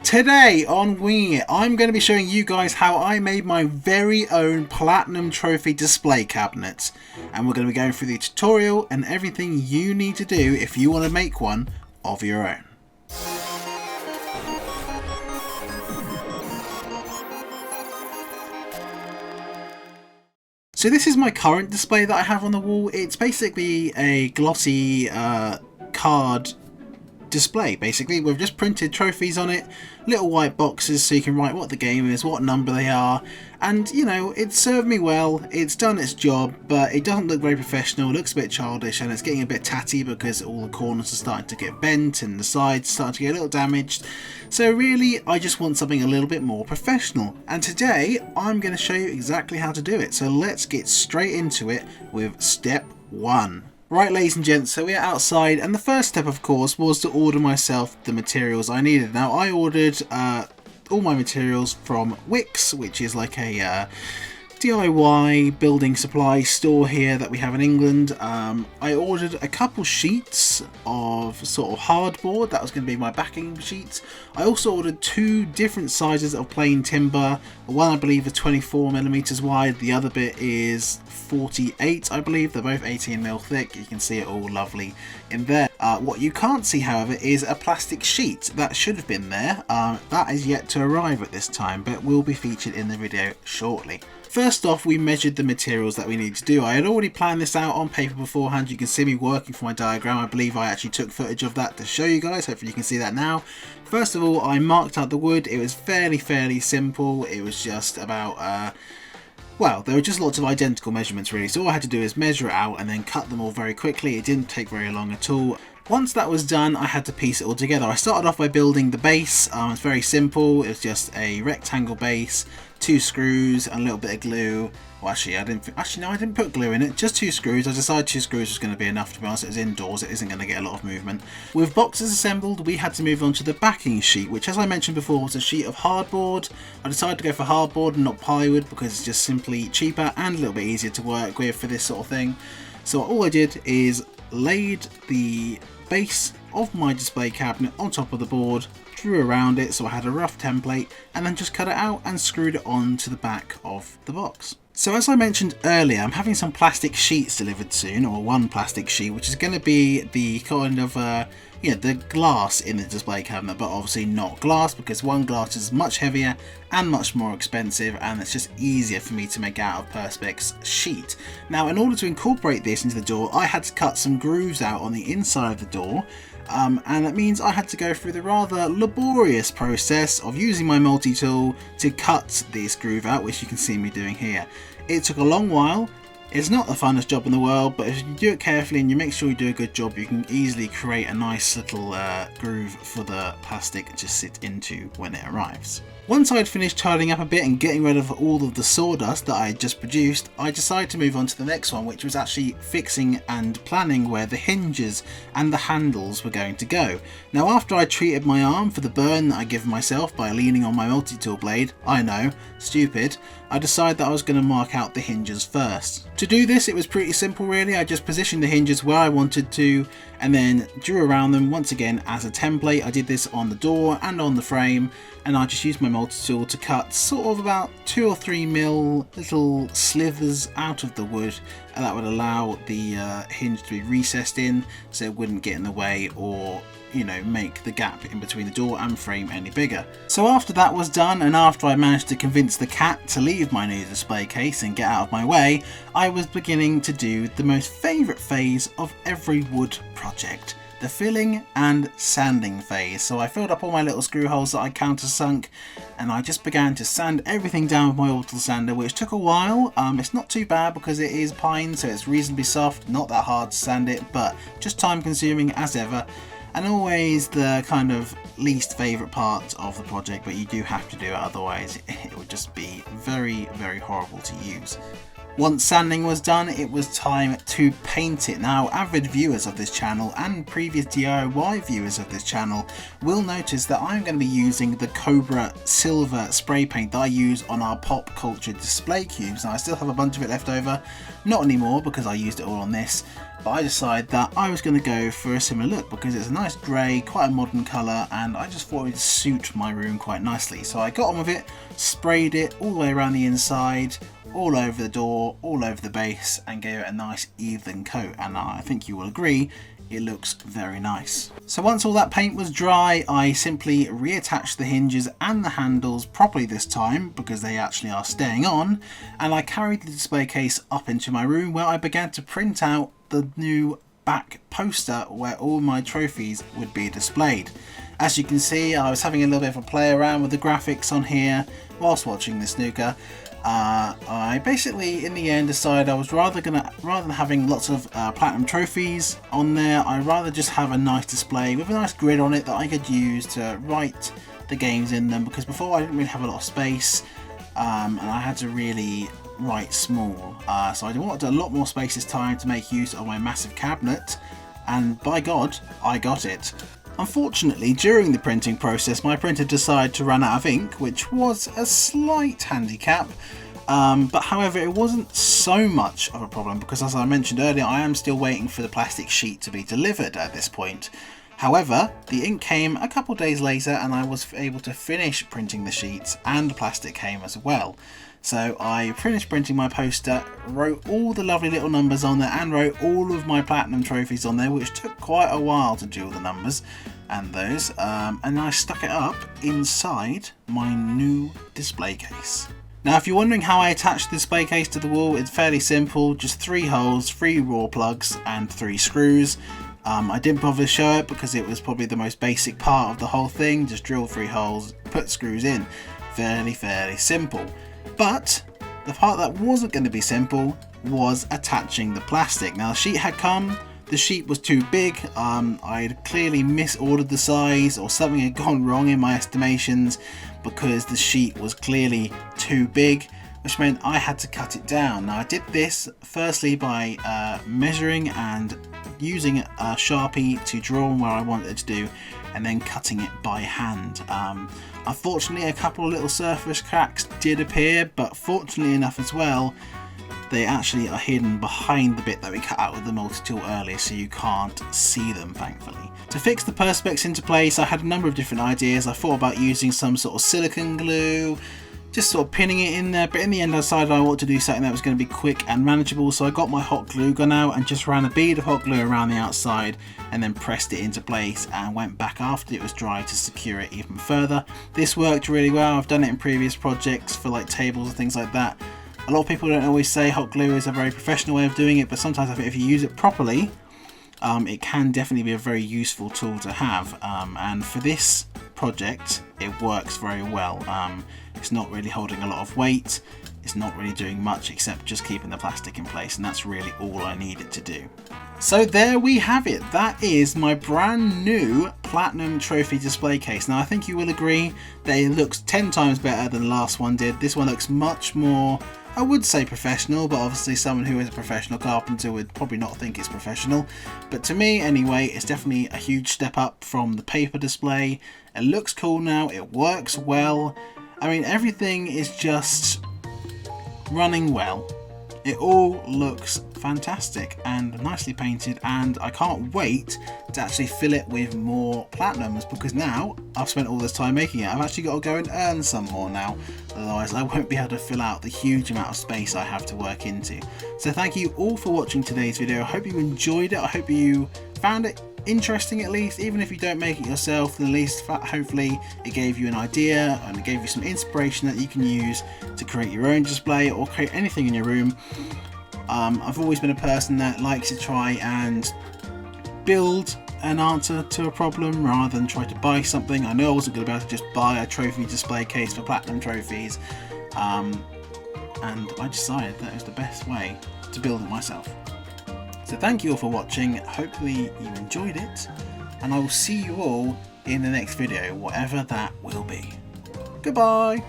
Today on Winging It, I'm going to be showing you guys how I made my very own Platinum Trophy display cabinet. And we're going to be going through the tutorial and everything you need to do if you want to make one of your own. So this is my current display that I have on the wall. It's basically a glossy card display, basically. We've just printed trophies on it, little white boxes so you can write what the game is, what number they are, and you know, it served me well, it's done its job, but it doesn't look very professional, it looks a bit childish, and it's getting a bit tatty because all the corners are starting to get bent and the sides starting to get a little damaged. So really, I just want something a little bit more professional, and today I'm going to show you exactly how to do it. So let's get straight into it with step 1. Right, ladies and gents, so we're outside, and the first step, of course, was to order myself the materials I needed. Now, I ordered all my materials from Wix, which is like a DIY building supply store here that we have in England. I ordered a couple sheets of sort of hardboard. That was going to be my backing sheets. I also ordered 2 different sizes of plain timber. One I believe is 24mm wide, the other bit is 48, I believe. They're both 18mm thick. You can see it all lovely in there. What you can't see, however, is a plastic sheet. That should have been there. That is yet to arrive at this time, but will be featured in the video shortly. First off, we measured the materials that we need to do. I had already planned this out on paper beforehand. You can see me working for my diagram. I believe I actually took footage of that to show you guys. Hopefully you can see that now. First of all, I marked out the wood. It was fairly simple. It was just about well, there were just lots of identical measurements really, so all I had to do is measure it out and then cut them all very quickly. It didn't take very long at all. Once that was done, I had to piece it all together. I started off by building the base. It's very simple. It was just a rectangle base, 2 screws and a little bit of glue. Well, actually, I didn't put glue in it, just 2 screws. I decided 2 screws was going to be enough, to be honest. It was indoors, it isn't going to get a lot of movement. With boxes assembled, we had to move on to the backing sheet, which, as I mentioned before, was a sheet of hardboard. I decided to go for hardboard and not plywood because it's just simply cheaper and a little bit easier to work with for this sort of thing. So all I did is laid the base of my display cabinet on top of the board, drew around it so I had a rough template, and then just cut it out and screwed it on to the back of the box. So as I mentioned earlier, I'm having some plastic sheets delivered soon, or one plastic sheet, which is going to be the kind of the glass in the display cabinet, but obviously not glass, because one glass is much heavier and much more expensive, and it's just easier for me to make out of Perspex sheet. Now, in order to incorporate this into the door, I had to cut some grooves out on the inside of the door, and that means I had to go through the rather laborious process of using my multi-tool to cut this groove out, which you can see me doing here. It took a long while. It's not the funnest job in the world, but if you do it carefully and you make sure you do a good job, you can easily create a nice little groove for the plastic to sit into when it arrives. Once I'd finished tidying up a bit and getting rid of all of the sawdust that I had just produced, I decided to move on to the next one, which was actually fixing and planning where the hinges and the handles were going to go. Now, after I treated my arm for the burn that I give myself by leaning on my multi-tool blade, I know, stupid, I decided that I was going to mark out the hinges first. To do this, it was pretty simple really. I just positioned the hinges where I wanted to and then drew around them once again as a template. I did this on the door and on the frame, and I just used my multi-tool to cut sort of about 2 or 3mm little slivers out of the wood, and that would allow the hinge to be recessed in so it wouldn't get in the way or, you know, make the gap in between the door and frame any bigger. So after that was done, and after I managed to convince the cat to leave my new display case and get out of my way, I was beginning to do the most favourite phase of every wood project, the filling and sanding phase. So I filled up all my little screw holes that I countersunk, and I just began to sand everything down with my orbital sander, which took a while. It's not too bad because it is pine, so it's reasonably soft, not that hard to sand it, but just time consuming as ever. And always the kind of least favourite part of the project, but you do have to do it, otherwise it would just be very horrible to use. Once sanding was done, it was time to paint it. Now, avid viewers of this channel and previous DIY viewers of this channel will notice that I'm going to be using the Cobra silver spray paint that I use on our pop culture display cubes. Now, I still have a bunch of it left over, not anymore because I used it all on this, but I decided that I was going to go for a similar look because it's a nice grey, quite a modern colour, and I just thought it would suit my room quite nicely. So I got on with it, sprayed it all the way around the inside, all over the door, all over the base, and gave it a nice even coat, and I think you will agree it looks very nice. So once all that paint was dry, I simply reattached the hinges and the handles properly this time because they actually are staying on, and I carried the display case up into my room where I began to print out the new back poster where all my trophies would be displayed. As you can see, I was having a little bit of a play around with the graphics on here whilst watching the snooker. I basically in the end decided I was rather than having lots of platinum trophies on there, I'd rather just have a nice display with a nice grid on it that I could use to write the games in them, because before I didn't really have a lot of space, and I had to really write small, so I wanted a lot more space this time to make use of my massive cabinet, and by God I got it. Unfortunately, during the printing process, my printer decided to run out of ink, which was a slight handicap, but however it wasn't so much of a problem because, as I mentioned earlier, I am still waiting for the plastic sheet to be delivered at this point. However, the ink came a couple days later and I was able to finish printing the sheets, and the plastic came as well. So I finished printing my poster, wrote all the lovely little numbers on there, and wrote all of my platinum trophies on there, which took quite a while to do all the numbers and those, and I stuck it up inside my new display case. Now, if you're wondering how I attach the display case to the wall, it's fairly simple. Just 3 holes, 3 raw plugs and 3 screws. I didn't bother to show it because it was probably the most basic part of the whole thing. Just drill 3 holes, put screws in. Fairly simple. But the part that wasn't going to be simple was attaching the plastic. Now, the sheet had come, the sheet was too big, I had clearly misordered the size, or something had gone wrong in my estimations because the sheet was clearly too big, which meant I had to cut it down. Now, I did this firstly by measuring and using a Sharpie to draw on where I wanted it to do, and then cutting it by hand. Unfortunately, a couple of little surface cracks did appear, but fortunately enough as well, they actually are hidden behind the bit that we cut out with the multi-tool earlier, so you can't see them, thankfully. To fix the perspex into place, I had a number of different ideas. I thought about using some sort of silicone glue, just sort of pinning it in there, but in the end I decided I wanted to do something that was going to be quick and manageable, so I got my hot glue gun out and just ran a bead of hot glue around the outside and then pressed it into place and went back after it was dry to secure it even further. This worked really well. I've done it in previous projects for like tables and things like that. A lot of people don't always say hot glue is a very professional way of doing it, but sometimes I think if you use it properly, it can definitely be a very useful tool to have, and for this project it works very well. It's not really holding a lot of weight, it's not really doing much except just keeping the plastic in place, and that's really all I need it to do. So there we have it. That is my brand new platinum trophy display case. Now, I think you will agree that it looks 10 times better than the last one did. This one looks much more, I would say professional, but obviously someone who is a professional carpenter would probably not think it's professional. But to me anyway, it's definitely a huge step up from the paper display. It looks cool now, it works well. I mean, everything is just running well. It all looks fantastic and nicely painted, and I can't wait to actually fill it with more platinums, because now I've spent all this time making it. I've actually got to go and earn some more now, otherwise I won't be able to fill out the huge amount of space I have to work into. So thank you all for watching today's video. I hope you enjoyed it. I hope you found it interesting, at least. Even if you don't make it yourself, then at least hopefully it gave you an idea and it gave you some inspiration that you can use to create your own display or create anything in your room. I've always been a person that likes to try and build an answer to a problem rather than try to buy something. I know I wasn't going to be able to just buy a trophy display case for platinum trophies, and I decided that it was the best way to build it myself. So thank you all for watching, hopefully you enjoyed it, and I will see you all in the next video, whatever that will be. Goodbye!